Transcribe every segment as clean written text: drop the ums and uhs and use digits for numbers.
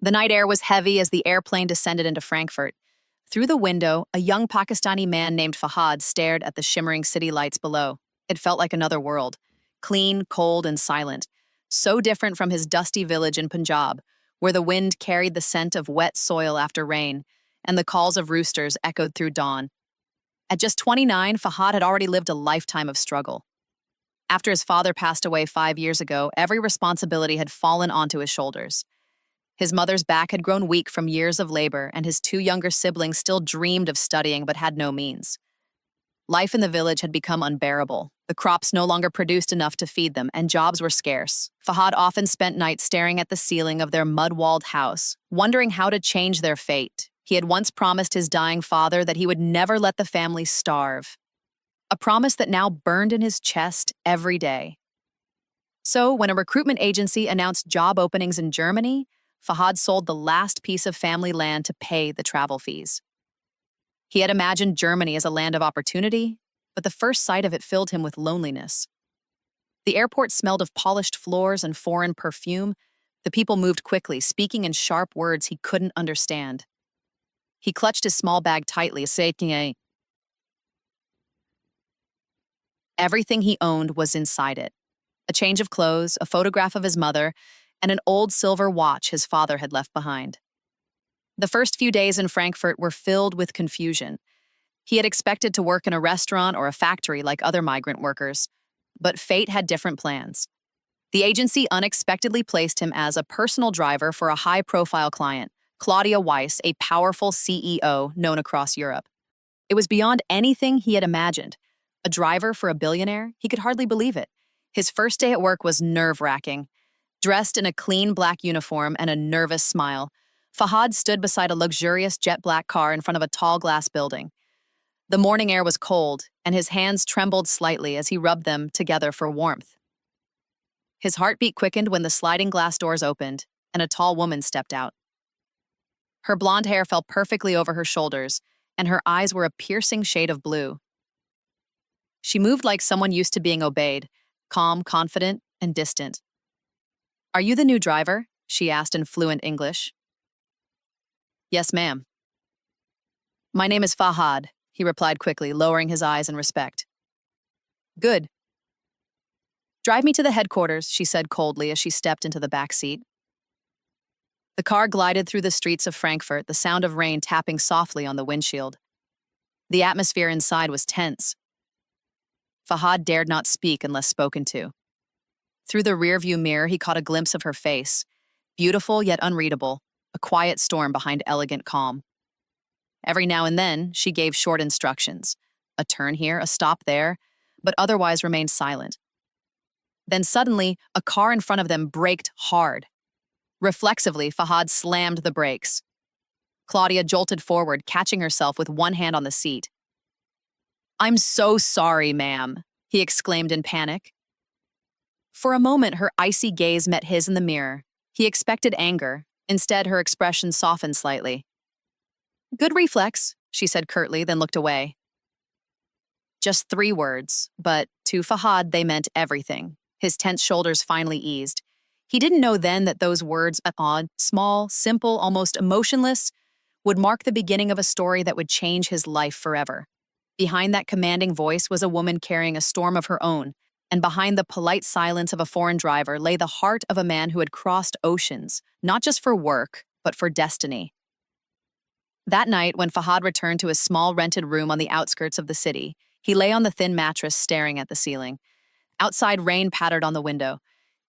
The night air was heavy as the airplane descended into Frankfurt. Through the window, a young Pakistani man named Fahad stared at the shimmering city lights below. It felt like another world. Clean, cold, and silent. So different from his dusty village in Punjab, where the wind carried the scent of wet soil after rain, and the calls of roosters echoed through dawn. At just 29, Fahad had already lived a lifetime of struggle. After his father passed away 5 years ago, every responsibility had fallen onto his shoulders. His mother's back had grown weak from years of labor, and his two younger siblings still dreamed of studying but had no means. Life in the village had become unbearable. The crops no longer produced enough to feed them, and jobs were scarce. Fahad often spent nights staring at the ceiling of their mud-walled house, wondering how to change their fate. He had once promised his dying father that he would never let the family starve. A promise that now burned in his chest every day. So, when a recruitment agency announced job openings in Germany, Fahad sold the last piece of family land to pay the travel fees. He had imagined Germany as a land of opportunity, but the first sight of it filled him with loneliness. The airport smelled of polished floors and foreign perfume. The people moved quickly, speaking in sharp words he couldn't understand. He clutched his small bag tightly, saying, everything he owned was inside it. A change of clothes, a photograph of his mother, and an old silver watch his father had left behind. The first few days in Frankfurt were filled with confusion. He had expected to work in a restaurant or a factory like other migrant workers, but fate had different plans. The agency unexpectedly placed him as a personal driver for a high-profile client, Claudia Weiss, a powerful CEO known across Europe. It was beyond anything he had imagined. A driver for a billionaire? He could hardly believe it. His first day at work was nerve-wracking. Dressed in a clean black uniform and a nervous smile, Fahad stood beside a luxurious jet-black car in front of a tall glass building. The morning air was cold, and his hands trembled slightly as he rubbed them together for warmth. His heartbeat quickened when the sliding glass doors opened, and a tall woman stepped out. Her blonde hair fell perfectly over her shoulders, and her eyes were a piercing shade of blue. She moved like someone used to being obeyed, calm, confident, and distant. "Are you the new driver?" she asked in fluent English. "Yes, ma'am." "My name is Fahad," he replied quickly, lowering his eyes in respect. "Good. Drive me to the headquarters," she said coldly as she stepped into the back seat. The car glided through the streets of Frankfurt, the sound of rain tapping softly on the windshield. The atmosphere inside was tense. Fahad dared not speak unless spoken to. Through the rearview mirror, he caught a glimpse of her face, beautiful yet unreadable, a quiet storm behind elegant calm. Every now and then, she gave short instructions, a turn here, a stop there, but otherwise remained silent. Then suddenly, a car in front of them braked hard. Reflexively, Fahad slammed the brakes. Claudia jolted forward, catching herself with one hand on the seat. "I'm so sorry, ma'am," he exclaimed in panic. For a moment, her icy gaze met his in the mirror. He expected anger. Instead, her expression softened slightly. "Good reflex," she said curtly, then looked away. Just 3 words, but to Fahad they meant everything. His tense shoulders finally eased. He didn't know then that those words, odd, small, simple, almost emotionless, would mark the beginning of a story that would change his life forever. Behind that commanding voice was a woman carrying a storm of her own, and behind the polite silence of a foreign driver lay the heart of a man who had crossed oceans, not just for work, but for destiny. That night, when Fahad returned to his small rented room on the outskirts of the city, he lay on the thin mattress staring at the ceiling. Outside, rain pattered on the window.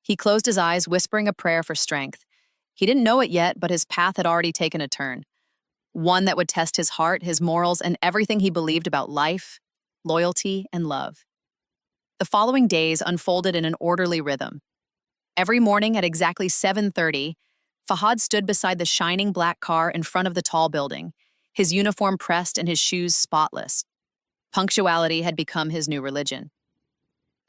He closed his eyes, whispering a prayer for strength. He didn't know it yet, but his path had already taken a turn. One that would test his heart, his morals, and everything he believed about life, loyalty, and love. The following days unfolded in an orderly rhythm. Every morning at exactly 7:30, Fahad stood beside the shining black car in front of the tall building, his uniform pressed and his shoes spotless. Punctuality had become his new religion.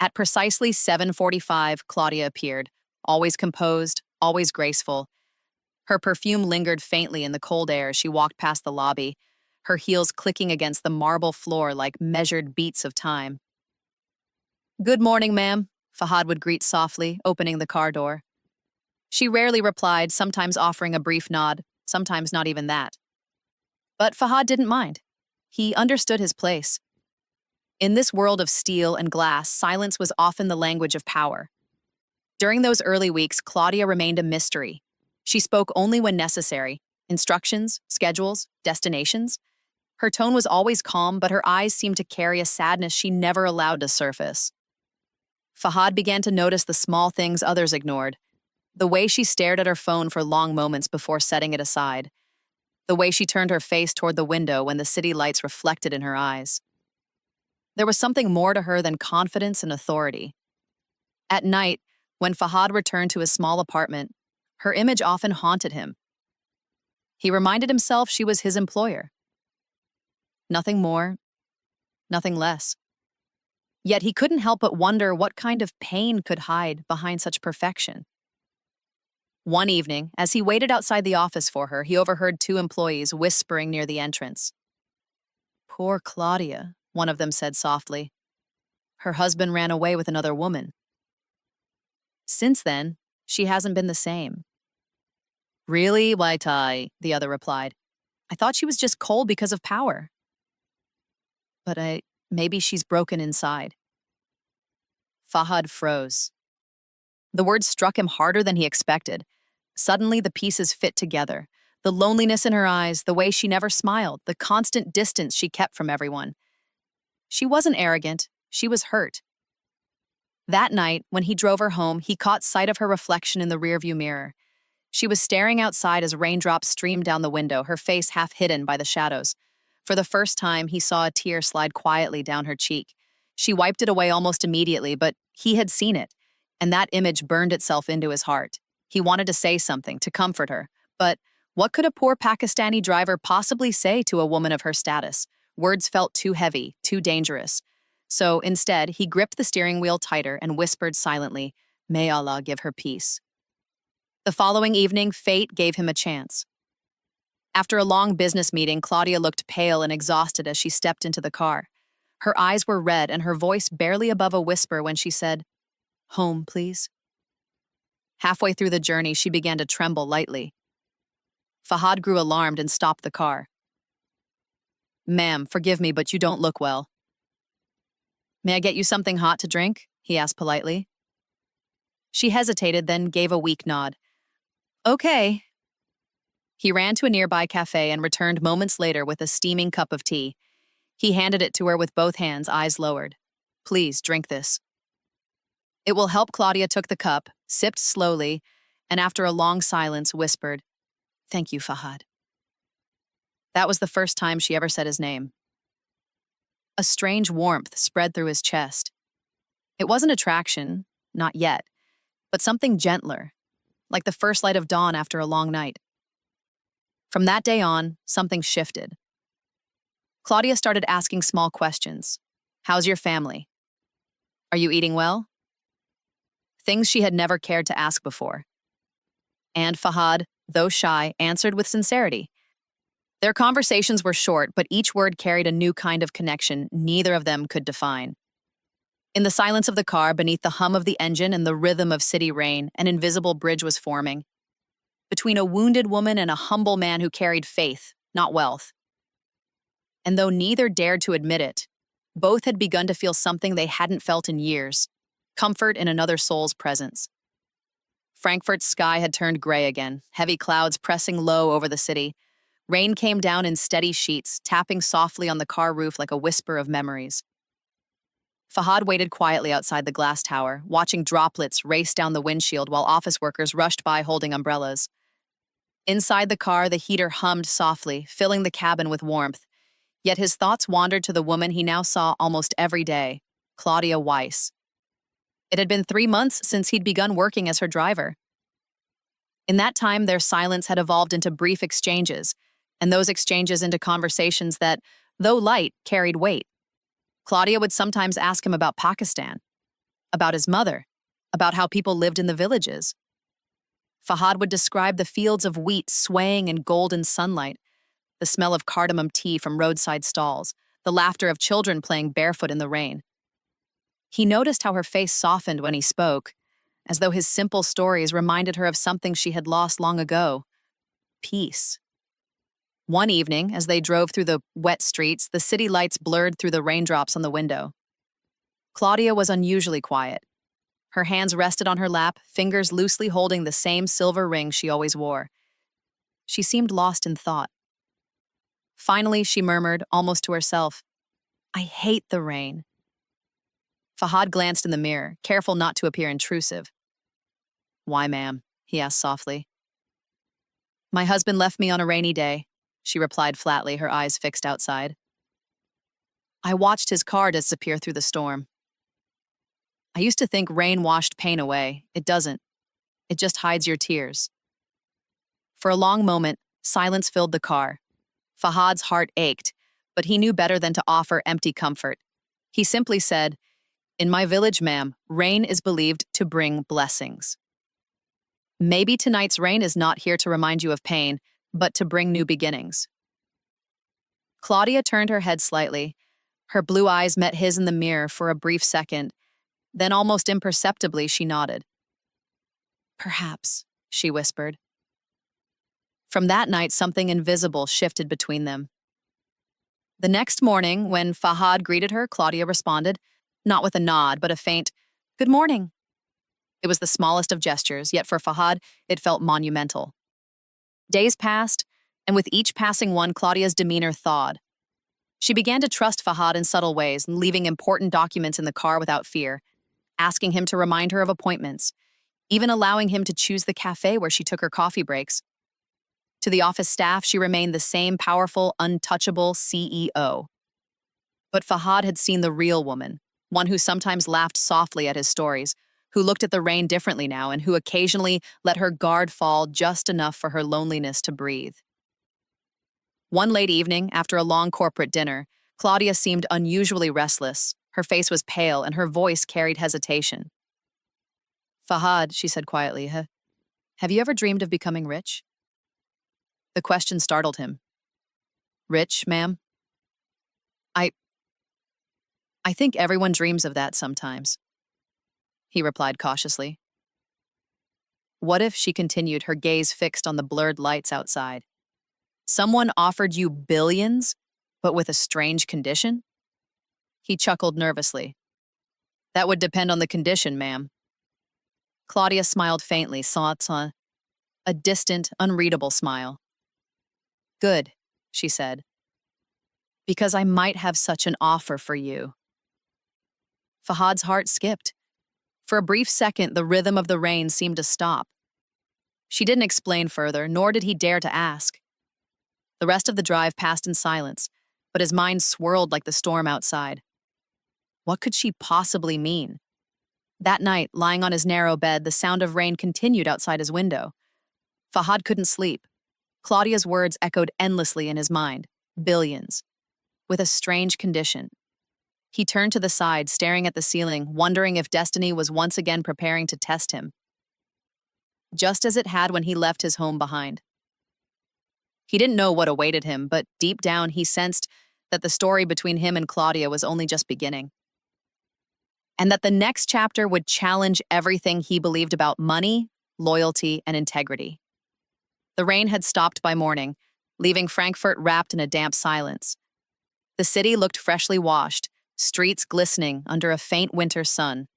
At precisely 7:45, Claudia appeared, always composed, always graceful. Her perfume lingered faintly in the cold air as she walked past the lobby, her heels clicking against the marble floor like measured beats of time. "Good morning, ma'am," Fahad would greet softly, opening the car door. She rarely replied, sometimes offering a brief nod, sometimes not even that. But Fahad didn't mind. He understood his place. In this world of steel and glass, silence was often the language of power. During those early weeks, Claudia remained a mystery. She spoke only when necessary. Instructions, schedules, destinations. Her tone was always calm, but her eyes seemed to carry a sadness she never allowed to surface. Fahad began to notice the small things others ignored. The way she stared at her phone for long moments before setting it aside. The way she turned her face toward the window when the city lights reflected in her eyes. There was something more to her than confidence and authority. At night, when Fahad returned to his small apartment, her image often haunted him. He reminded himself she was his employer. Nothing more, nothing less. Yet he couldn't help but wonder what kind of pain could hide behind such perfection. One evening, as he waited outside the office for her, he overheard two employees whispering near the entrance. "Poor Claudia," one of them said softly. "Her husband ran away with another woman. Since then, she hasn't been the same." "Really, Wai Tai?" the other replied. "I thought she was just cold because of power. But maybe she's broken inside." Fahad froze. The words struck him harder than he expected. Suddenly, the pieces fit together. The loneliness in her eyes, the way she never smiled, the constant distance she kept from everyone. She wasn't arrogant, she was hurt. That night, when he drove her home, he caught sight of her reflection in the rearview mirror. She was staring outside as raindrops streamed down the window, her face half hidden by the shadows. For the first time, he saw a tear slide quietly down her cheek. She wiped it away almost immediately, but he had seen it, and that image burned itself into his heart. He wanted to say something, to comfort her, but what could a poor Pakistani driver possibly say to a woman of her status? Words felt too heavy, too dangerous. So instead, he gripped the steering wheel tighter and whispered silently, "May Allah give her peace." The following evening, fate gave him a chance. After a long business meeting, Claudia looked pale and exhausted as she stepped into the car. Her eyes were red and her voice barely above a whisper when she said, "Home, please." Halfway through the journey, she began to tremble lightly. Fahad grew alarmed and stopped the car. "Ma'am, forgive me, but you don't look well." "May I get you something hot to drink?" he asked politely. She hesitated, then gave a weak nod. "Okay." He ran to a nearby cafe and returned moments later with a steaming cup of tea. He handed it to her with both hands, eyes lowered. "Please, drink this." "It will help." Claudia took the cup, sipped slowly, and after a long silence whispered, "Thank you, Fahad." That was the first time she ever said his name. A strange warmth spread through his chest. It wasn't attraction, not yet, but something gentler, like the first light of dawn after a long night. From that day on, something shifted. Claudia started asking small questions. "How's your family? Are you eating well?" Things she had never cared to ask before. And Fahad, though shy, answered with sincerity. Their conversations were short, but each word carried a new kind of connection neither of them could define. In the silence of the car, beneath the hum of the engine and the rhythm of city rain, an invisible bridge was forming. Between a wounded woman and a humble man who carried faith, not wealth. And though neither dared to admit it, both had begun to feel something they hadn't felt in years. Comfort in another soul's presence. Frankfurt's sky had turned gray again, heavy clouds pressing low over the city. Rain came down in steady sheets, tapping softly on the car roof like a whisper of memories. Fahad waited quietly outside the glass tower, watching droplets race down the windshield while office workers rushed by holding umbrellas. Inside the car, the heater hummed softly, filling the cabin with warmth. Yet his thoughts wandered to the woman he now saw almost every day, Claudia Weiss. It had been 3 months since he'd begun working as her driver. In that time, their silence had evolved into brief exchanges, and those exchanges into conversations that, though light, carried weight. Claudia would sometimes ask him about Pakistan, about his mother, about how people lived in the villages. Fahad would describe the fields of wheat swaying in golden sunlight, the smell of cardamom tea from roadside stalls, the laughter of children playing barefoot in the rain. He noticed how her face softened when he spoke, as though his simple stories reminded her of something she had lost long ago: peace. One evening, as they drove through the wet streets, the city lights blurred through the raindrops on the window. Claudia was unusually quiet. Her hands rested on her lap, fingers loosely holding the same silver ring she always wore. She seemed lost in thought. Finally, she murmured, almost to herself, "I hate the rain." Fahad glanced in the mirror, careful not to appear intrusive. "Why, ma'am?" he asked softly. "My husband left me on a rainy day," she replied flatly, her eyes fixed outside. "I watched his car disappear through the storm. I used to think rain washed pain away. It doesn't. It just hides your tears." For a long moment, silence filled the car. Fahad's heart ached, but he knew better than to offer empty comfort. He simply said, "In my village, ma'am, rain is believed to bring blessings. Maybe tonight's rain is not here to remind you of pain, but to bring new beginnings." Claudia turned her head slightly. Her blue eyes met his in the mirror for a brief second. Then almost imperceptibly, she nodded. "Perhaps," she whispered. From that night, something invisible shifted between them. The next morning, when Fahad greeted her, Claudia responded, not with a nod, but a faint, "Good morning." It was the smallest of gestures, yet for Fahad, it felt monumental. Days passed, and with each passing one, Claudia's demeanor thawed. She began to trust Fahad in subtle ways, leaving important documents in the car without fear, asking him to remind her of appointments, even allowing him to choose the cafe where she took her coffee breaks. To the office staff, she remained the same powerful, untouchable CEO. But Fahad had seen the real woman, one who sometimes laughed softly at his stories, who looked at the rain differently now, and who occasionally let her guard fall just enough for her loneliness to breathe. One late evening, after a long corporate dinner, Claudia seemed unusually restless. Her face was pale, and her voice carried hesitation. "Fahad," she said quietly, "have you ever dreamed of becoming rich?" The question startled him. "Rich, ma'am?" I I think everyone dreams of that sometimes," he replied cautiously. "What if," she continued, her gaze fixed on the blurred lights outside, "someone offered you billions, but with a strange condition?" He chuckled nervously. "That would depend on the condition, ma'am." Claudia smiled faintly, a distant, unreadable smile. "Good," she said, "because I might have such an offer for you." Fahad's heart skipped. For a brief second, the rhythm of the rain seemed to stop. She didn't explain further, nor did he dare to ask. The rest of the drive passed in silence, but his mind swirled like the storm outside. What could she possibly mean? That night, lying on his narrow bed, the sound of rain continued outside his window. Fahad couldn't sleep. Claudia's words echoed endlessly in his mind. Billions. With a strange condition. He turned to the side, staring at the ceiling, wondering if destiny was once again preparing to test him, just as it had when he left his home behind. He didn't know what awaited him, but deep down he sensed that the story between him and Claudia was only just beginning, and that the next chapter would challenge everything he believed about money, loyalty, and integrity. The rain had stopped by morning, leaving Frankfurt wrapped in a damp silence. The city looked freshly washed, streets glistening under a faint winter sun.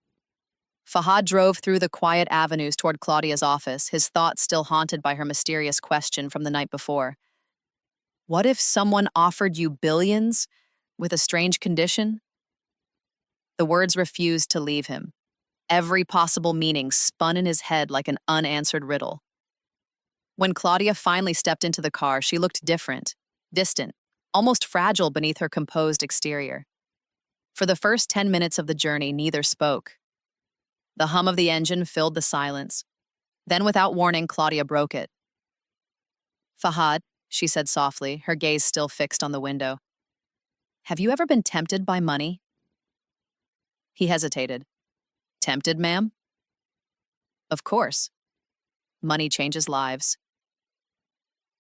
Fahad drove through the quiet avenues toward Claudia's office, his thoughts still haunted by her mysterious question from the night before. What if someone offered you billions with a strange condition? The words refused to leave him. Every possible meaning spun in his head like an unanswered riddle. When Claudia finally stepped into the car, she looked different, distant, almost fragile beneath her composed exterior. For the first 10 minutes of the journey, neither spoke. The hum of the engine filled the silence. Then, without warning, Claudia broke it. "Fahad," she said softly, her gaze still fixed on the window, "have you ever been tempted by money?" He hesitated. "Tempted, ma'am?" "Of course. Money changes lives.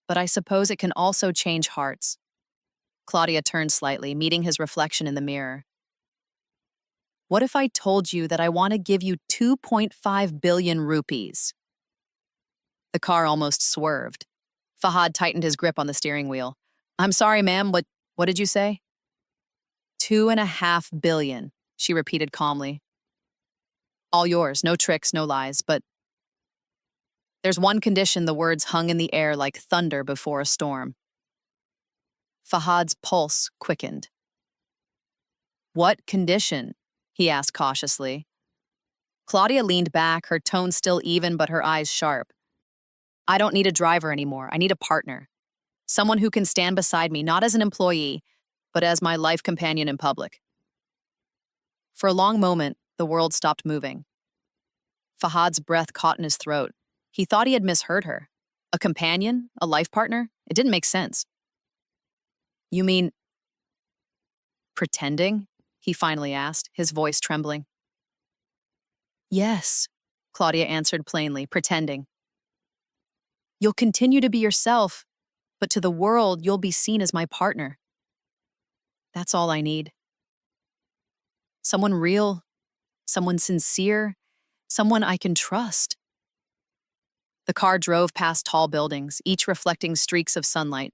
But I suppose it can also change hearts." Claudia turned slightly, meeting his reflection in the mirror. What if I told you that I want to give you 2.5 billion rupees? The car almost swerved. Fahad tightened his grip on the steering wheel. I'm sorry, ma'am, what did you say? 2.5 billion, she repeated calmly. All yours, no tricks, no lies, but there's one condition. The words hung in the air like thunder before a storm. Fahad's pulse quickened. What condition? He asked cautiously. Claudia leaned back, her tone still even but her eyes sharp. I don't need a driver anymore. I need a partner. Someone who can stand beside me, not as an employee, but as my life companion in public. For a long moment, the world stopped moving. Fahad's breath caught in his throat. He thought he had misheard her. A companion? A life partner? It didn't make sense. You mean pretending? He finally asked, his voice trembling. Yes, Claudia answered plainly, pretending. You'll continue to be yourself, but to the world, you'll be seen as my partner. That's all I need. Someone real, someone sincere, someone I can trust. The car drove past tall buildings, each reflecting streaks of sunlight.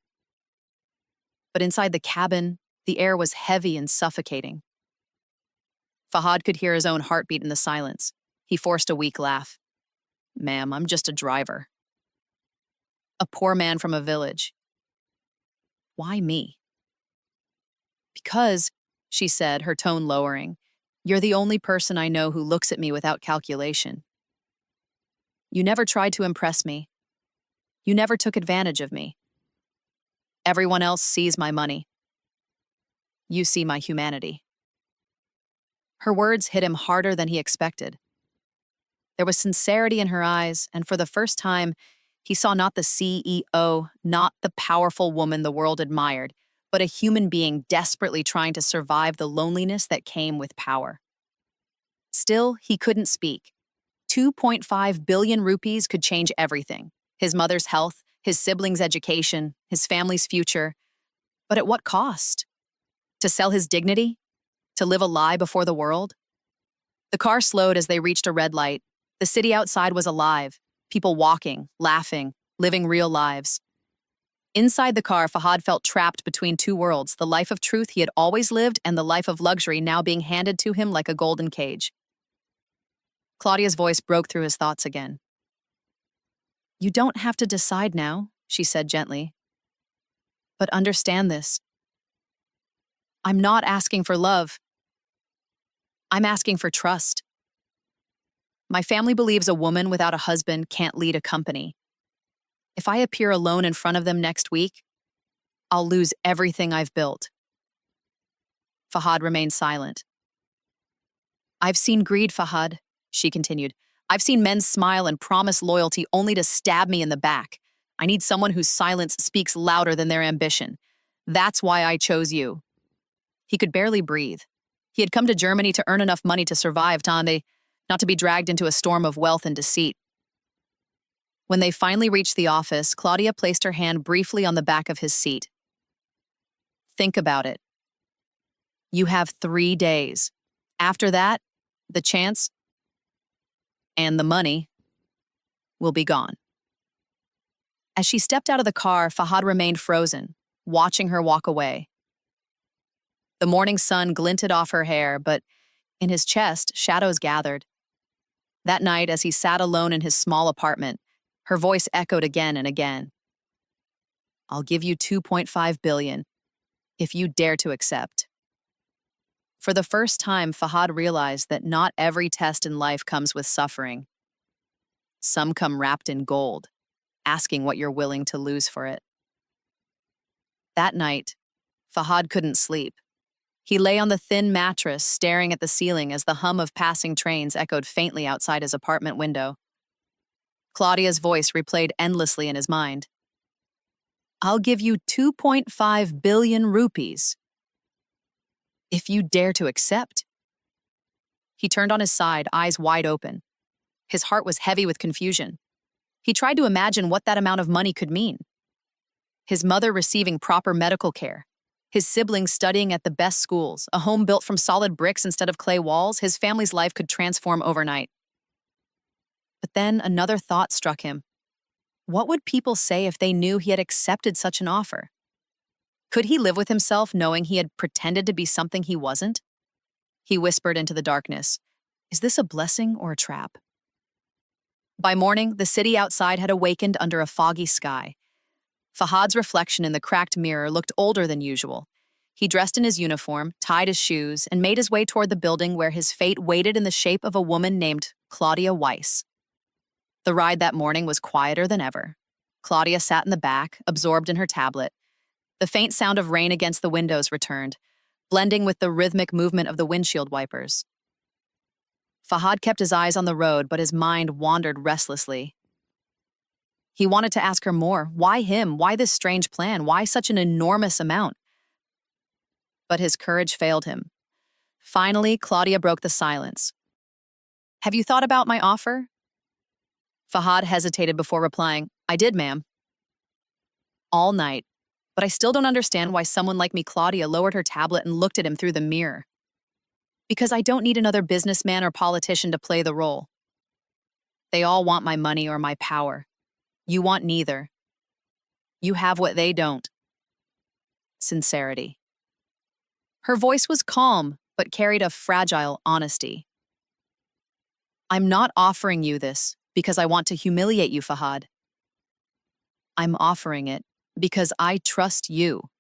But inside the cabin, the air was heavy and suffocating. Fahad could hear his own heartbeat in the silence. He forced a weak laugh. Ma'am, I'm just a driver. A poor man from a village. Why me? Because, she said, her tone lowering, you're the only person I know who looks at me without calculation. You never tried to impress me. You never took advantage of me. Everyone else sees my money. You see my humanity. Her words hit him harder than he expected. There was sincerity in her eyes, and for the first time, he saw not the CEO, not the powerful woman the world admired, but a human being desperately trying to survive the loneliness that came with power. Still, he couldn't speak. 2.5 billion rupees could change everything. His mother's health, his siblings' education, his family's future. But at what cost? To sell his dignity? To live a lie before the world? The car slowed as they reached a red light. The city outside was alive. People walking, laughing, living real lives. Inside the car, Fahad felt trapped between two worlds, the life of truth he had always lived and the life of luxury now being handed to him like a golden cage. Claudia's voice broke through his thoughts again. You don't have to decide now, she said gently. But understand this. I'm not asking for love. I'm asking for trust. My family believes a woman without a husband can't lead a company. If I appear alone in front of them next week, I'll lose everything I've built. Fahad remained silent. I've seen greed, Fahad, she continued. I've seen men smile and promise loyalty only to stab me in the back. I need someone whose silence speaks louder than their ambition. That's why I chose you. He could barely breathe. He had come to Germany to earn enough money to survive Tande, not to be dragged into a storm of wealth and deceit. When they finally reached the office, Claudia placed her hand briefly on the back of his seat. Think about it. You have 3 days. After that, the chance and the money will be gone. As she stepped out of the car, Fahad remained frozen, watching her walk away. The morning sun glinted off her hair, but in his chest, shadows gathered. That night, as he sat alone in his small apartment, her voice echoed again and again. I'll give you 2.5 billion if you dare to accept. For the first time, Fahad realized that not every test in life comes with suffering. Some come wrapped in gold, asking what you're willing to lose for it. That night, Fahad couldn't sleep. He lay on the thin mattress, staring at the ceiling as the hum of passing trains echoed faintly outside his apartment window. Claudia's voice replayed endlessly in his mind. I'll give you 2.5 billion rupees if you dare to accept. He turned on his side, eyes wide open. His heart was heavy with confusion. He tried to imagine what that amount of money could mean. His mother receiving proper medical care, His siblings studying at the best schools, a home built from solid bricks instead of clay walls, his family's life could transform overnight. But then another thought struck him. What would people say if they knew he had accepted such an offer? Could he live with himself knowing he had pretended to be something he wasn't? He whispered into the darkness, "Is this a blessing or a trap?" By morning, the city outside had awakened under a foggy sky. Fahad's reflection in the cracked mirror looked older than usual. He dressed in his uniform, tied his shoes, and made his way toward the building where his fate waited in the shape of a woman named Claudia Weiss. The ride that morning was quieter than ever. Claudia sat in the back, absorbed in her tablet. The faint sound of rain against the windows returned, blending with the rhythmic movement of the windshield wipers. Fahad kept his eyes on the road, but his mind wandered restlessly. He wanted to ask her more. Why him? Why this strange plan? Why such an enormous amount? But his courage failed him. Finally, Claudia broke the silence. "Have you thought about my offer?" Fahad hesitated before replying, "I did, ma'am." "All night. But I still don't understand why someone like me, Claudia, lowered her tablet and looked at him through the mirror. Because I don't need another businessman or politician to play the role. They all want my money or my power. You want neither. You have what they don't. Sincerity." Her voice was calm, but carried a fragile honesty. "I'm not offering you this because I want to humiliate you, Fahad. I'm offering it because I trust you."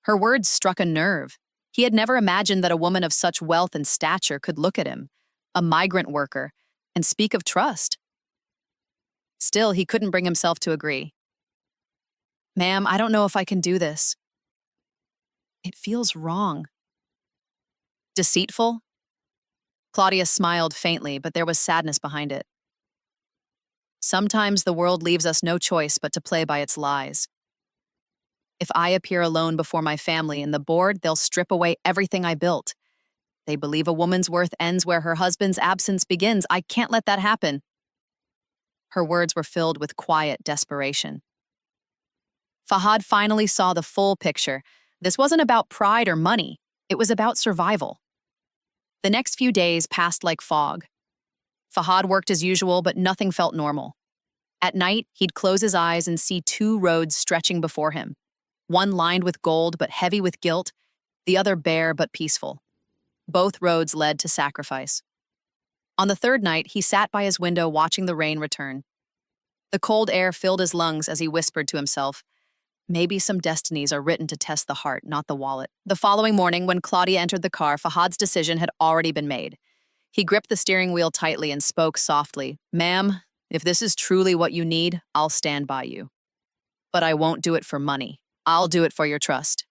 Her words struck a nerve. He had never imagined that a woman of such wealth and stature could look at him, a migrant worker, and speak of trust. Still, he couldn't bring himself to agree. "Ma'am, I don't know if I can do this. It feels wrong." Deceitful? Claudia smiled faintly, but there was sadness behind it. Sometimes the world leaves us no choice but to play by its lies. If I appear alone before my family and the board, they'll strip away everything I built. They believe a woman's worth ends where her husband's absence begins. I can't let that happen. Her words were filled with quiet desperation. Fahad finally saw the full picture. This wasn't about pride or money. It was about survival. The next few days passed like fog. Fahad worked as usual, but nothing felt normal. At night, he'd close his eyes and see two roads stretching before him. One lined with gold but heavy with guilt, the other bare but peaceful. Both roads led to sacrifice. On the third night, he sat by his window watching the rain return. The cold air filled his lungs as he whispered to himself, "Maybe some destinies are written to test the heart, not the wallet." The following morning, when Claudia entered the car, Fahad's decision had already been made. He gripped the steering wheel tightly and spoke softly, "Ma'am, if this is truly what you need, I'll stand by you. But I won't do it for money. I'll do it for your trust."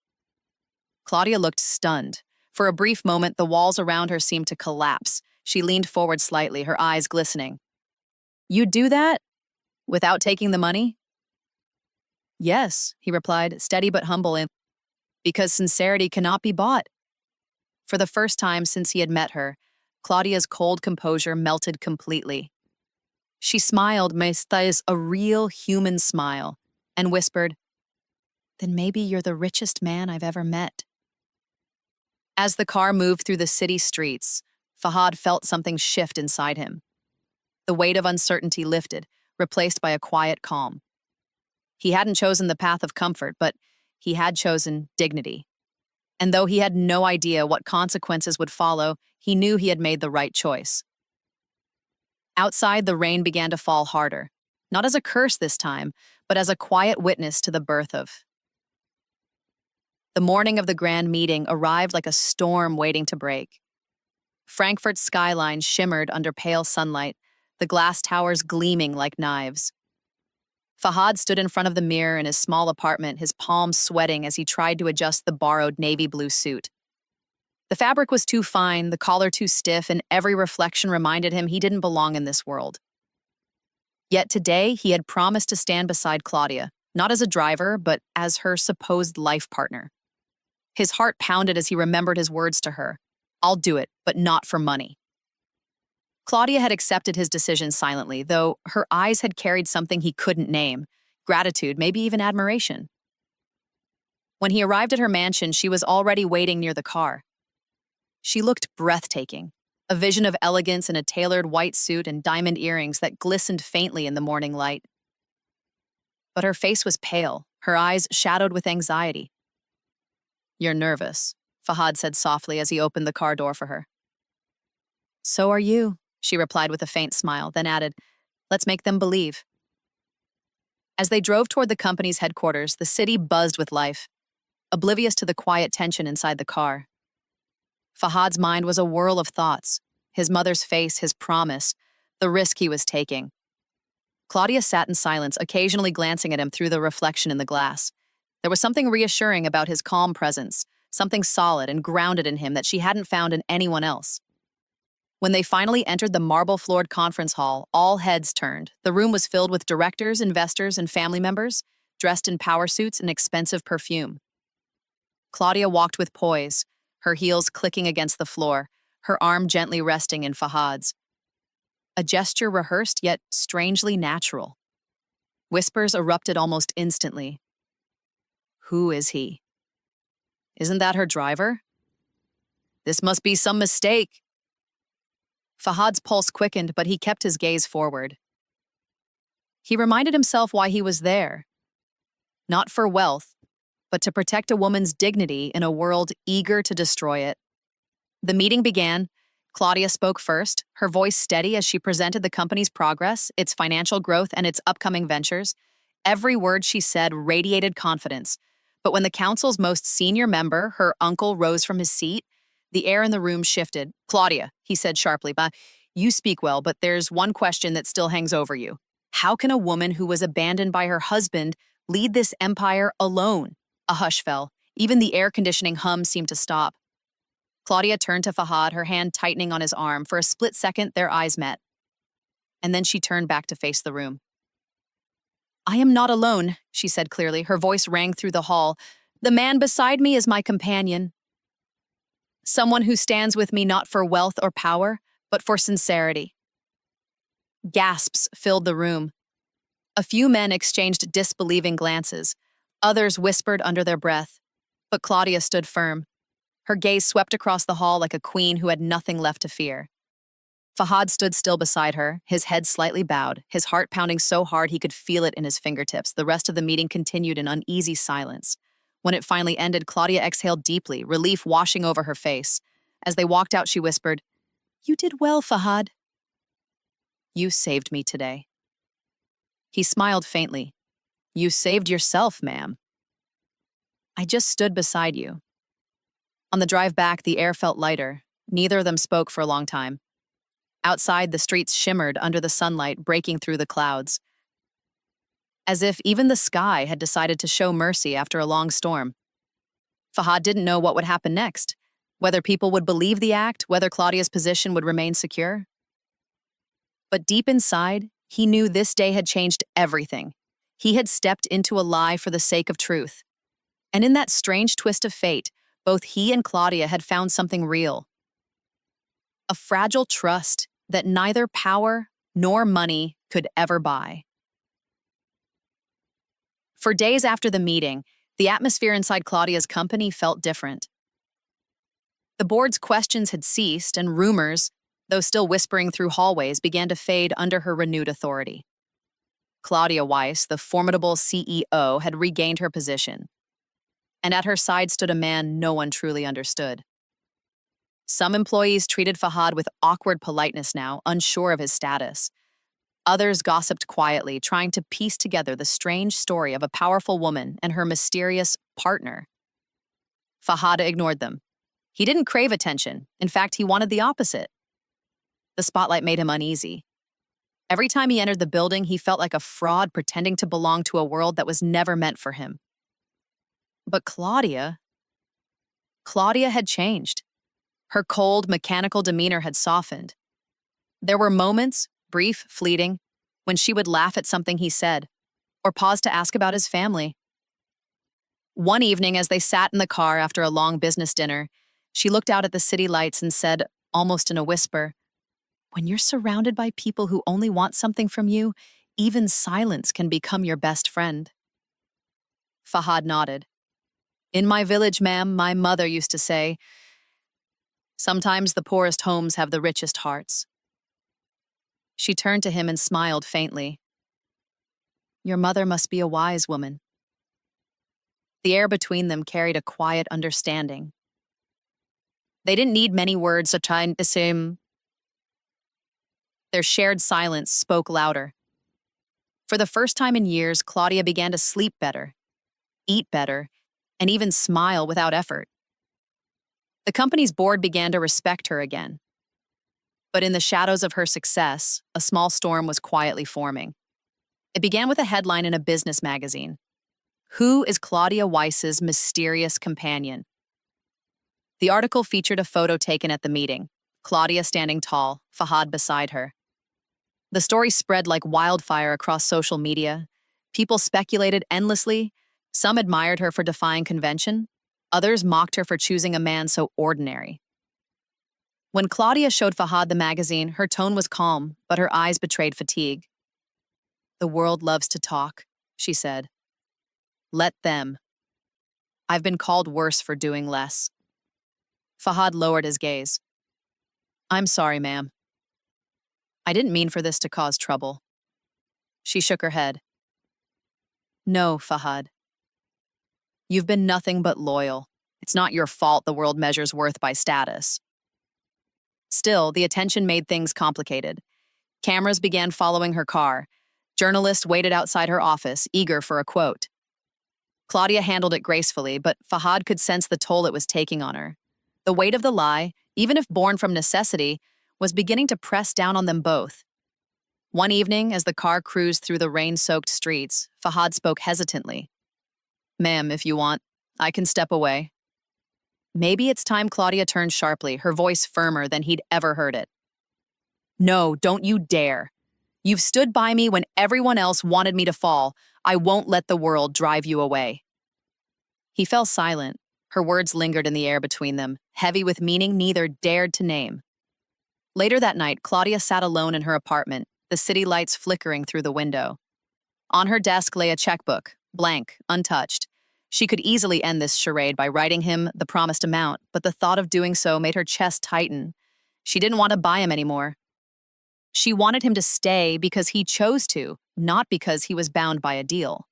Claudia looked stunned. For a brief moment, the walls around her seemed to collapse. She leaned forward slightly, her eyes glistening. "You'd do that? Without taking the money?" "Yes," he replied, steady but humble, because sincerity cannot be bought. For the first time since he had met her, Claudia's cold composure melted completely. She smiled, a real human smile, and whispered, "Then maybe you're the richest man I've ever met." As the car moved through the city streets, Fahad felt something shift inside him. The weight of uncertainty lifted, replaced by a quiet calm. He hadn't chosen the path of comfort, but he had chosen dignity. And though he had no idea what consequences would follow, he knew he had made the right choice. Outside, the rain began to fall harder, not as a curse this time, but as a quiet witness to the birth of. The morning of the grand meeting arrived like a storm waiting to break. Frankfurt's skyline shimmered under pale sunlight, the glass towers gleaming like knives. Fahad stood in front of the mirror in his small apartment, his palms sweating as he tried to adjust the borrowed navy blue suit. The fabric was too fine, the collar too stiff, and every reflection reminded him he didn't belong in this world. Yet today, he had promised to stand beside Claudia, not as a driver, but as her supposed life partner. His heart pounded as he remembered his words to her. "I'll do it, but not for money." Claudia had accepted his decision silently, though her eyes had carried something he couldn't name, gratitude, maybe even admiration. When he arrived at her mansion, she was already waiting near the car. She looked breathtaking, a vision of elegance in a tailored white suit and diamond earrings that glistened faintly in the morning light. But her face was pale, her eyes shadowed with anxiety. "You're nervous," Fahad said softly as he opened the car door for her. "So are you," she replied with a faint smile, then added, "Let's make them believe." As they drove toward the company's headquarters, the city buzzed with life, oblivious to the quiet tension inside the car. Fahad's mind was a whirl of thoughts, his mother's face, his promise, the risk he was taking. Claudia sat in silence, occasionally glancing at him through the reflection in the glass. There was something reassuring about his calm presence, something solid and grounded in him that she hadn't found in anyone else. When they finally entered the marble-floored conference hall, all heads turned. The room was filled with directors, investors, and family members, dressed in power suits and expensive perfume. Claudia walked with poise, her heels clicking against the floor, her arm gently resting in Fahad's. A gesture rehearsed yet strangely natural. Whispers erupted almost instantly. "Who is he? Isn't that her driver? This must be some mistake." Fahad's pulse quickened, but he kept his gaze forward. He reminded himself why he was there. Not for wealth, but to protect a woman's dignity in a world eager to destroy it. The meeting began. Claudia spoke first, her voice steady as she presented the company's progress, its financial growth, and its upcoming ventures. Every word she said radiated confidence. But when the council's most senior member, her uncle, rose from his seat, the air in the room shifted. "Claudia," he said sharply, "you speak well, but there's one question that still hangs over you. How can a woman who was abandoned by her husband lead this empire alone?" A hush fell. Even the air conditioning hum seemed to stop. Claudia turned to Fahad, her hand tightening on his arm. For a split second, their eyes met. And then she turned back to face the room. "I am not alone," she said clearly. Her voice rang through the hall. "The man beside me is my companion. Someone who stands with me not for wealth or power, but for sincerity." Gasps filled the room. A few men exchanged disbelieving glances. Others whispered under their breath. But Claudia stood firm. Her gaze swept across the hall like a queen who had nothing left to fear. Fahad stood still beside her, his head slightly bowed, his heart pounding so hard he could feel it in his fingertips. The rest of the meeting continued in uneasy silence. When it finally ended, Claudia exhaled deeply, relief washing over her face. As they walked out, she whispered, "You did well, Fahad." "You saved me today." He smiled faintly. "You saved yourself, ma'am." "I just stood beside you." On the drive back, the air felt lighter. Neither of them spoke for a long time. Outside, the streets shimmered under the sunlight breaking through the clouds, as if even the sky had decided to show mercy after a long storm. Fahad didn't know what would happen next, whether people would believe the act, whether Claudia's position would remain secure. But deep inside, he knew this day had changed everything. He had stepped into a lie for the sake of truth. And in that strange twist of fate, both he and Claudia had found something real. A fragile trust that neither power nor money could ever buy. For days after the meeting, the atmosphere inside Claudia's company felt different. The board's questions had ceased, and rumors, though still whispering through hallways, began to fade under her renewed authority. Claudia Weiss, the formidable CEO, had regained her position. And at her side stood a man no one truly understood. Some employees treated Fahad with awkward politeness now, unsure of his status. Others gossiped quietly, trying to piece together the strange story of a powerful woman and her mysterious partner. Fahad ignored them. He didn't crave attention. In fact, he wanted the opposite. The spotlight made him uneasy. Every time he entered the building, he felt like a fraud pretending to belong to a world that was never meant for him. But Claudia had changed. Her cold, mechanical demeanor had softened. There were moments, brief, fleeting, when she would laugh at something he said, or pause to ask about his family. One evening, as they sat in the car after a long business dinner, she looked out at the city lights and said, almost in a whisper, "When you're surrounded by people who only want something from you, even silence can become your best friend." Fahad nodded. In my village, ma'am, my mother used to say, sometimes the poorest homes have the richest hearts. She turned to him and smiled faintly. Your mother must be a wise woman. The air between them carried a quiet understanding. They didn't need many words to try to say. Their shared silence spoke louder. For the first time in years, Claudia began to sleep better, eat better, and even smile without effort. The company's board began to respect her again. But in the shadows of her success, a small storm was quietly forming. It began with a headline in a business magazine. Who is Claudia Weiss's mysterious companion? The article featured a photo taken at the meeting, Claudia standing tall, Fahad beside her. The story spread like wildfire across social media. People speculated endlessly. Some admired her for defying convention. Others mocked her for choosing a man so ordinary. When Claudia showed Fahad the magazine, her tone was calm, but her eyes betrayed fatigue. The world loves to talk, she said. Let them. I've been called worse for doing less. Fahad lowered his gaze. I'm sorry, ma'am. I didn't mean for this to cause trouble. She shook her head. No, Fahad. You've been nothing but loyal. It's not your fault the world measures worth by status. Still, the attention made things complicated. Cameras began following her car. Journalists waited outside her office, eager for a quote. Claudia handled it gracefully, but Fahad could sense the toll it was taking on her. The weight of the lie, even if born from necessity, was beginning to press down on them both. One evening, as the car cruised through the rain-soaked streets, Fahad spoke hesitantly. Ma'am, if you want, I can step away. Maybe it's time. Claudia turned sharply, her voice firmer than he'd ever heard it. No, don't you dare. You've stood by me when everyone else wanted me to fall. I won't let the world drive you away. He fell silent. Her words lingered in the air between them, heavy with meaning neither dared to name. Later that night, Claudia sat alone in her apartment, the city lights flickering through the window. On her desk lay a checkbook, blank, untouched. She could easily end this charade by writing him the promised amount, but the thought of doing so made her chest tighten. She didn't want to buy him anymore. She wanted him to stay because he chose to, not because he was bound by a deal.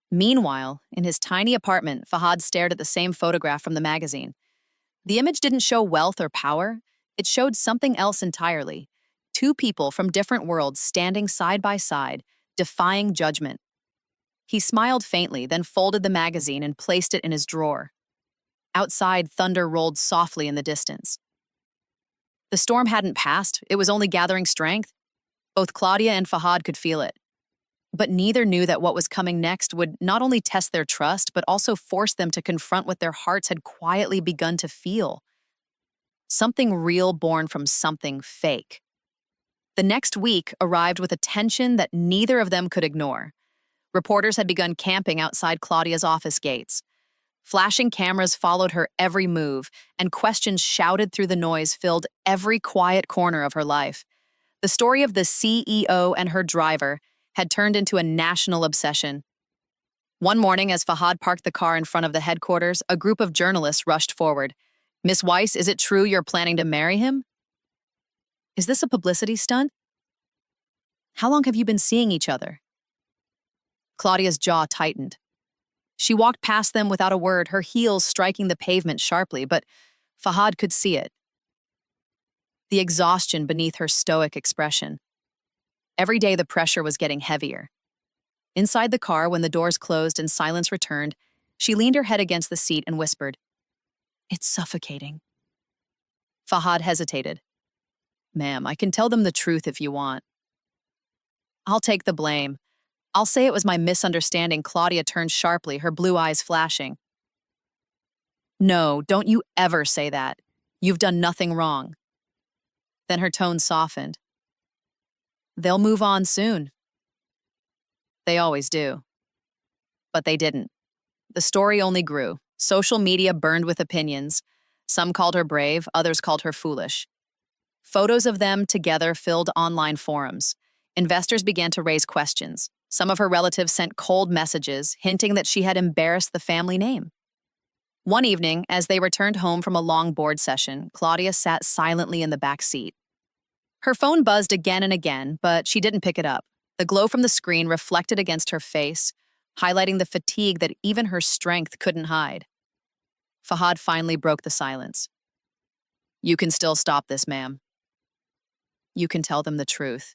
Meanwhile, in his tiny apartment, Fahad stared at the same photograph from the magazine. The image didn't show wealth or power. It showed something else entirely. Two people from different worlds standing side by side, defying judgment. He smiled faintly, then folded the magazine and placed it in his drawer. Outside, thunder rolled softly in the distance. The storm hadn't passed, it was only gathering strength. Both Claudia and Fahad could feel it. But neither knew that what was coming next would not only test their trust, but also force them to confront what their hearts had quietly begun to feel. Something real born from something fake. The next week arrived with a tension that neither of them could ignore. Reporters had begun camping outside Claudia's office gates. Flashing cameras followed her every move, and questions shouted through the noise filled every quiet corner of her life. The story of the CEO and her driver had turned into a national obsession. One morning, as Fahad parked the car in front of the headquarters, a group of journalists rushed forward. Miss Weiss, is it true you're planning to marry him? Is this a publicity stunt? How long have you been seeing each other? Claudia's jaw tightened. She walked past them without a word, her heels striking the pavement sharply, but Fahad could see it. The exhaustion beneath her stoic expression. Every day the pressure was getting heavier. Inside the car, when the doors closed and silence returned, she leaned her head against the seat and whispered, "It's suffocating." Fahad hesitated. "Ma'am, I can tell them the truth if you want." "I'll take the blame. I'll say it was my misunderstanding." Claudia turned sharply, her blue eyes flashing. "No, don't you ever say that. You've done nothing wrong." Then her tone softened. "They'll move on soon." They always do. But they didn't. The story only grew. Social media burned with opinions. Some called her brave, others called her foolish. Photos of them together filled online forums. Investors began to raise questions. Some of her relatives sent cold messages, hinting that she had embarrassed the family name. One evening, as they returned home from a long board session, Claudia sat silently in the back seat. Her phone buzzed again and again, but she didn't pick it up. The glow from the screen reflected against her face, highlighting the fatigue that even her strength couldn't hide. Fahad finally broke the silence. "You can still stop this, ma'am. You can tell them the truth.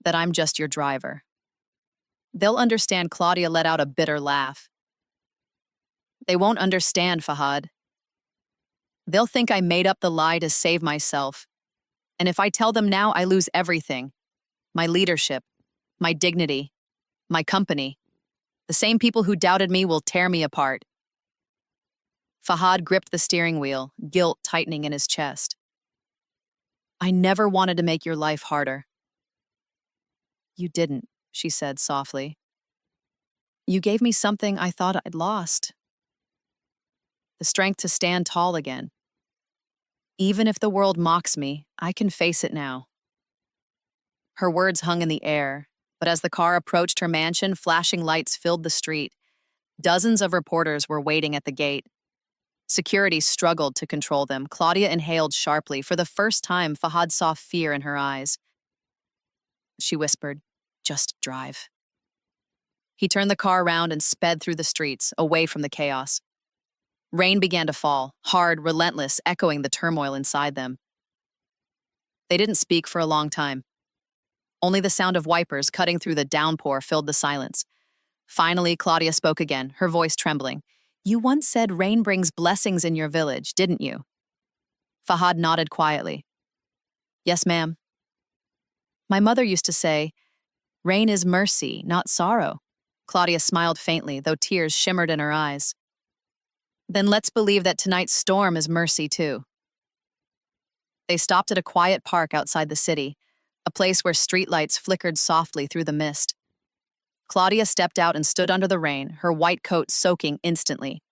That I'm just your driver." They'll understand. Claudia let out a bitter laugh. "They won't understand, Fahad. They'll think I made up the lie to save myself. And if I tell them now, I lose everything. My leadership, my dignity, my company. The same people who doubted me will tear me apart." Fahad gripped the steering wheel, guilt tightening in his chest. "I never wanted to make your life harder." "You didn't," she said softly. "You gave me something I thought I'd lost. The strength to stand tall again. Even if the world mocks me, I can face it now." Her words hung in the air, but as the car approached her mansion, flashing lights filled the street. Dozens of reporters were waiting at the gate. Security struggled to control them. Claudia inhaled sharply. For the first time, Fahad saw fear in her eyes. She whispered, "Just drive." He turned the car around and sped through the streets, away from the chaos. Rain began to fall, hard, relentless, echoing the turmoil inside them. They didn't speak for a long time. Only the sound of wipers cutting through the downpour filled the silence. Finally, Claudia spoke again, her voice trembling. "You once said rain brings blessings in your village, didn't you?" Fahad nodded quietly. "Yes, ma'am. My mother used to say, 'Rain is mercy, not sorrow.'" Claudia smiled faintly, though tears shimmered in her eyes. "Then let's believe that tonight's storm is mercy too." They stopped at a quiet park outside the city, a place where streetlights flickered softly through the mist. Claudia stepped out and stood under the rain, her white coat soaking instantly.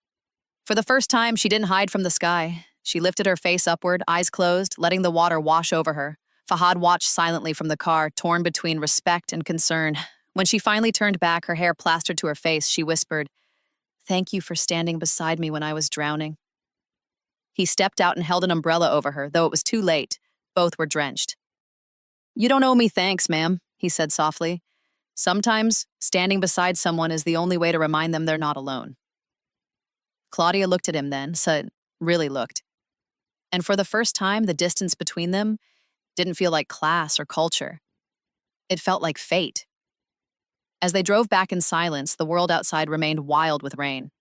For the first time, she didn't hide from the sky. She lifted her face upward, eyes closed, letting the water wash over her. Fahad watched silently from the car, torn between respect and concern. When she finally turned back, her hair plastered to her face, she whispered, "Thank you for standing beside me when I was drowning." He stepped out and held an umbrella over her, though it was too late. Both were drenched. "You don't owe me thanks, ma'am," he said softly. "Sometimes, standing beside someone is the only way to remind them they're not alone." Claudia looked at him then, really looked. And for the first time, the distance between them didn't feel like class or culture. It felt like fate. As they drove back in silence, the world outside remained wild with rain.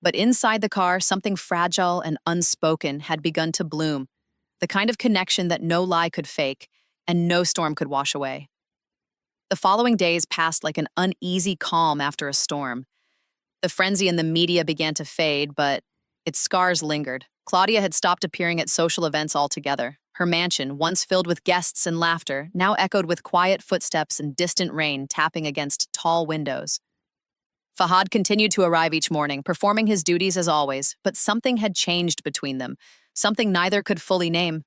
But inside the car, something fragile and unspoken had begun to bloom, the kind of connection that no lie could fake and no storm could wash away. The following days passed like an uneasy calm after a storm. The frenzy in the media began to fade, but its scars lingered. Claudia had stopped appearing at social events altogether. Her mansion, once filled with guests and laughter, now echoed with quiet footsteps and distant rain tapping against tall windows. Fahad continued to arrive each morning, performing his duties as always, but something had changed between them, something neither could fully name.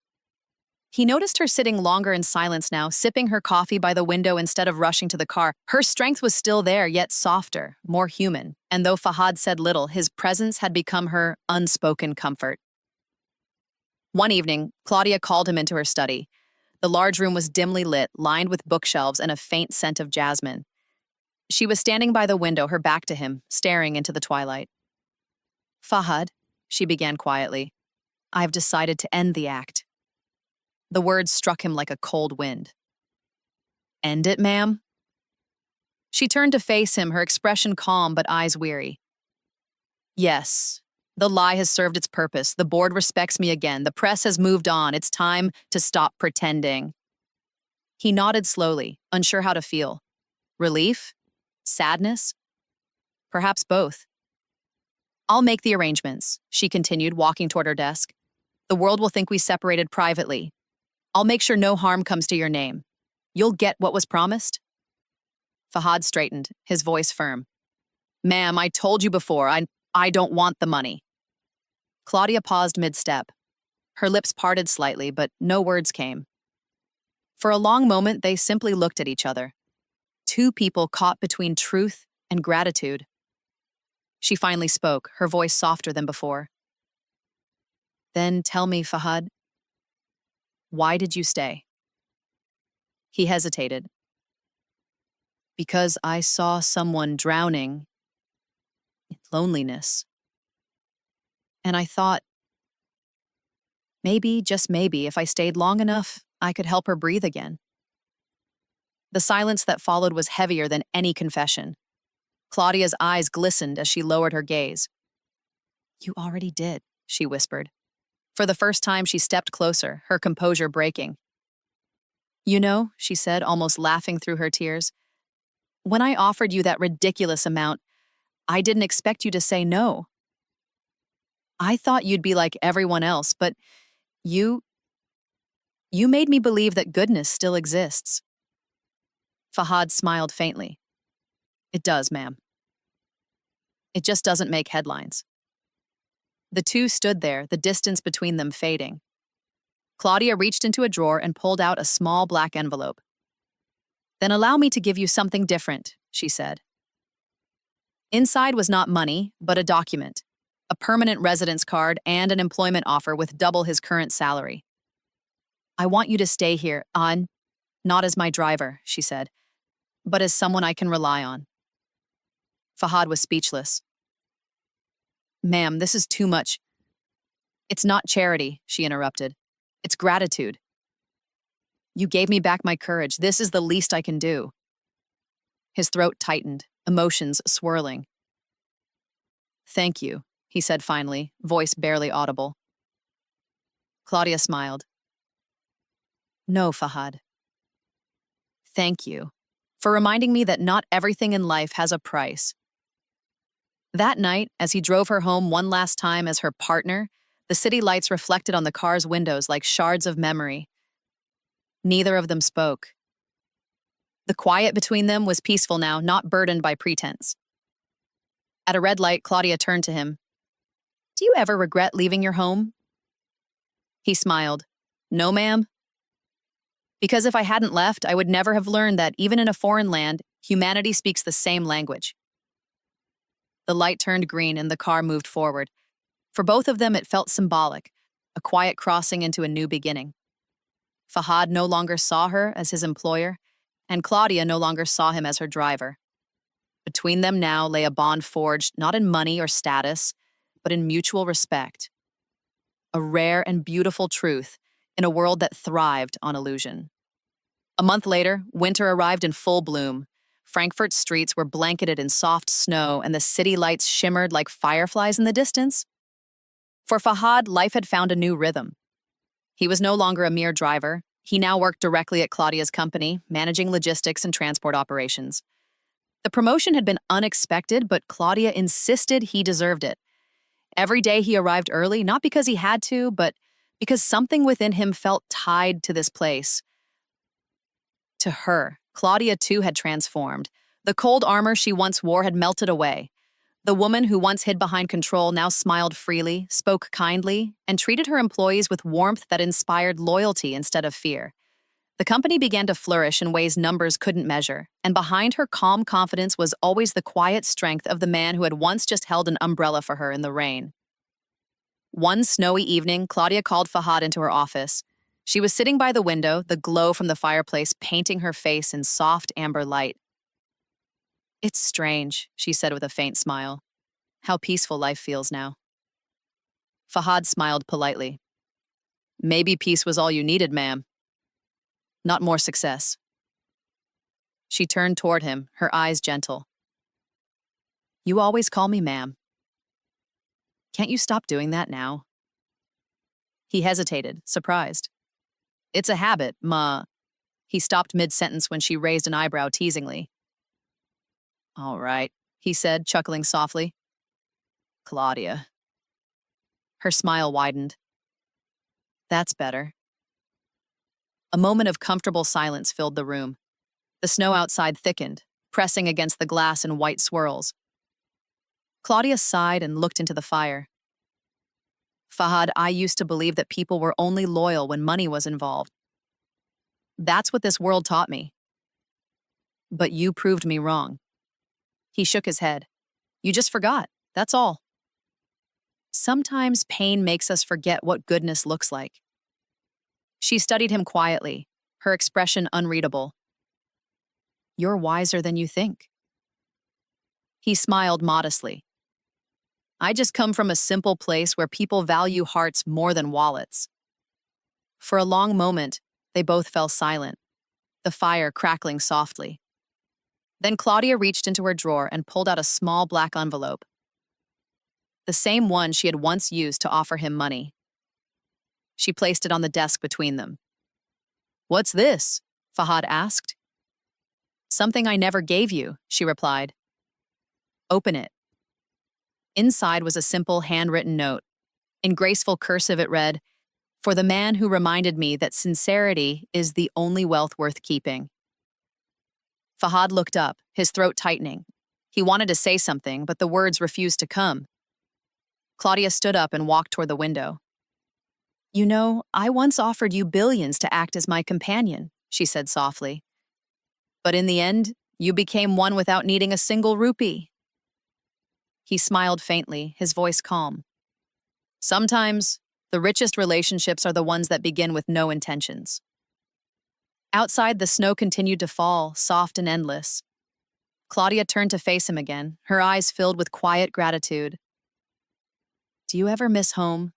He noticed her sitting longer in silence now, sipping her coffee by the window instead of rushing to the car. Her strength was still there, yet softer, more human, and though Fahad said little, his presence had become her unspoken comfort. One evening, Claudia called him into her study. The large room was dimly lit, lined with bookshelves and a faint scent of jasmine. She was standing by the window, her back to him, staring into the twilight. "Fahad," she began quietly, "I've decided to end the act." The words struck him like a cold wind. "End it, ma'am?" She turned to face him, her expression calm but eyes weary. "Yes. The lie has served its purpose. The board respects me again. The press has moved on. It's time to stop pretending." He nodded slowly, unsure how to feel. Relief? Sadness? Perhaps both. "I'll make the arrangements," she continued, walking toward her desk. "The world will think we separated privately. I'll make sure no harm comes to your name. You'll get what was promised?" Fahad straightened, his voice firm. "Ma'am, I told you before, I don't want the money." Claudia paused mid-step. Her lips parted slightly, but no words came. For a long moment, they simply looked at each other. Two people caught between truth and gratitude. She finally spoke, her voice softer than before. Then tell me, Fahad, why did you stay? He hesitated. Because I saw someone drowning in loneliness. And I thought, maybe, just maybe, if I stayed long enough, I could help her breathe again. The silence that followed was heavier than any confession. Claudia's eyes glistened as she lowered her gaze. You already did, she whispered. For the first time, she stepped closer, her composure breaking. You know, she said, almost laughing through her tears, when I offered you that ridiculous amount, I didn't expect you to say no. I thought you'd be like everyone else, but you made me believe that goodness still exists. Fahad smiled faintly. It does, ma'am. It just doesn't make headlines. The two stood there, the distance between them fading. Claudia reached into a drawer and pulled out a small black envelope. Then allow me to give you something different, she said. Inside was not money, but a document, a permanent residence card and an employment offer with double his current salary. I want you to stay here, not as my driver, she said, but as someone I can rely on. Fahad was speechless. Ma'am, this is too much. It's not charity, she interrupted. It's gratitude. You gave me back my courage. This is the least I can do. His throat tightened, emotions swirling. Thank you, he said finally, voice barely audible. Claudia smiled. No, Fahad. Thank you for reminding me that not everything in life has a price. That night, as he drove her home one last time as her partner, the city lights reflected on the car's windows like shards of memory. Neither of them spoke. The quiet between them was peaceful now, not burdened by pretense. At a red light, Claudia turned to him. Do you ever regret leaving your home? He smiled. No, ma'am. Because if I hadn't left, I would never have learned that even in a foreign land, humanity speaks the same language. The light turned green and the car moved forward. For both of them, it felt symbolic, a quiet crossing into a new beginning. Fahad no longer saw her as his employer, and Claudia no longer saw him as her driver. Between them now lay a bond forged not in money or status, but in mutual respect. A rare and beautiful truth in a world that thrived on illusion. A month later, winter arrived in full bloom. Frankfurt's streets were blanketed in soft snow, and the city lights shimmered like fireflies in the distance. For Fahad, life had found a new rhythm. He was no longer a mere driver. He now worked directly at Claudia's company, managing logistics and transport operations. The promotion had been unexpected, but Claudia insisted he deserved it. Every day he arrived early, not because he had to, but because something within him felt tied to this place. To her, Claudia too had transformed. The cold armor she once wore had melted away. The woman who once hid behind control now smiled freely, spoke kindly, and treated her employees with warmth that inspired loyalty instead of fear. The company began to flourish in ways numbers couldn't measure, and behind her calm confidence was always the quiet strength of the man who had once just held an umbrella for her in the rain. One snowy evening, Claudia called Fahad into her office. She was sitting by the window, the glow from the fireplace painting her face in soft amber light. It's strange, she said with a faint smile. How peaceful life feels now. Fahad smiled politely. Maybe peace was all you needed, ma'am. Not more success. She turned toward him, her eyes gentle. You always call me ma'am. Can't you stop doing that now? He hesitated, surprised. It's a habit, ma. He stopped mid-sentence when she raised an eyebrow teasingly. All right, he said, chuckling softly. Claudia. Her smile widened. That's better. A moment of comfortable silence filled the room. The snow outside thickened, pressing against the glass in white swirls. Claudia sighed and looked into the fire. Fahad, I used to believe that people were only loyal when money was involved. That's what this world taught me. But you proved me wrong. He shook his head. You just forgot That's all. Sometimes pain makes us forget what goodness looks like. She studied him quietly, her expression unreadable. You're wiser than you think. He smiled modestly. I just come from a simple place where people value hearts more than wallets. For a long moment, they both fell silent, the fire crackling softly. Then Claudia reached into her drawer and pulled out a small black envelope, the same one she had once used to offer him money. She placed it on the desk between them. What's this? Fahad asked. Something I never gave you, she replied. Open it. Inside was a simple handwritten note. In graceful cursive it read, For the man who reminded me that sincerity is the only wealth worth keeping. Fahad looked up, his throat tightening. He wanted to say something, but the words refused to come. Claudia stood up and walked toward the window. You know, I once offered you billions to act as my companion, she said softly. But in the end, you became one without needing a single rupee. He smiled faintly, his voice calm. Sometimes, the richest relationships are the ones that begin with no intentions. Outside, the snow continued to fall, soft and endless. Claudia turned to face him again, her eyes filled with quiet gratitude. Do you ever miss home?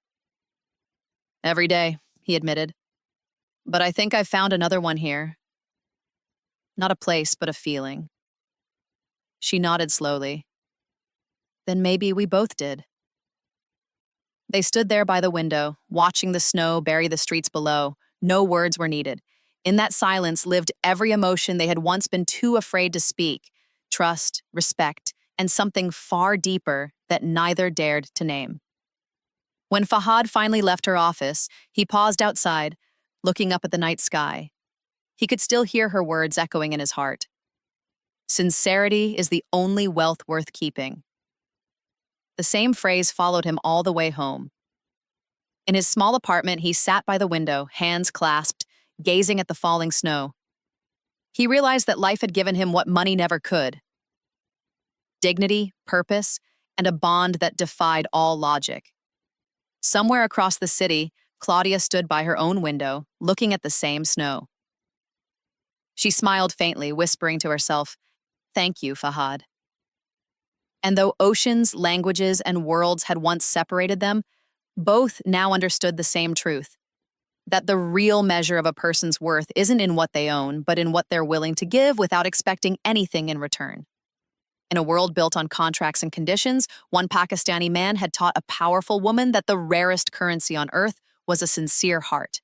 Every day, he admitted. But I think I've found another one here. Not a place, but a feeling. She nodded slowly. Then maybe we both did. They stood there by the window, watching the snow bury the streets below. No words were needed. In that silence lived every emotion they had once been too afraid to speak: trust, respect, and something far deeper that neither dared to name. When Fahad finally left her office, he paused outside, looking up at the night sky. He could still hear her words echoing in his heart. Sincerity is the only wealth worth keeping. The same phrase followed him all the way home. In his small apartment, he sat by the window, hands clasped, gazing at the falling snow. He realized that life had given him what money never could: dignity, purpose, and a bond that defied all logic. Somewhere across the city, Claudia stood by her own window, looking at the same snow. She smiled faintly, whispering to herself, Thank you, Fahad. And though oceans, languages, and worlds had once separated them, both now understood the same truth: that the real measure of a person's worth isn't in what they own, but in what they're willing to give without expecting anything in return. In a world built on contracts and conditions, one Pakistani man had taught a powerful woman that the rarest currency on earth was a sincere heart.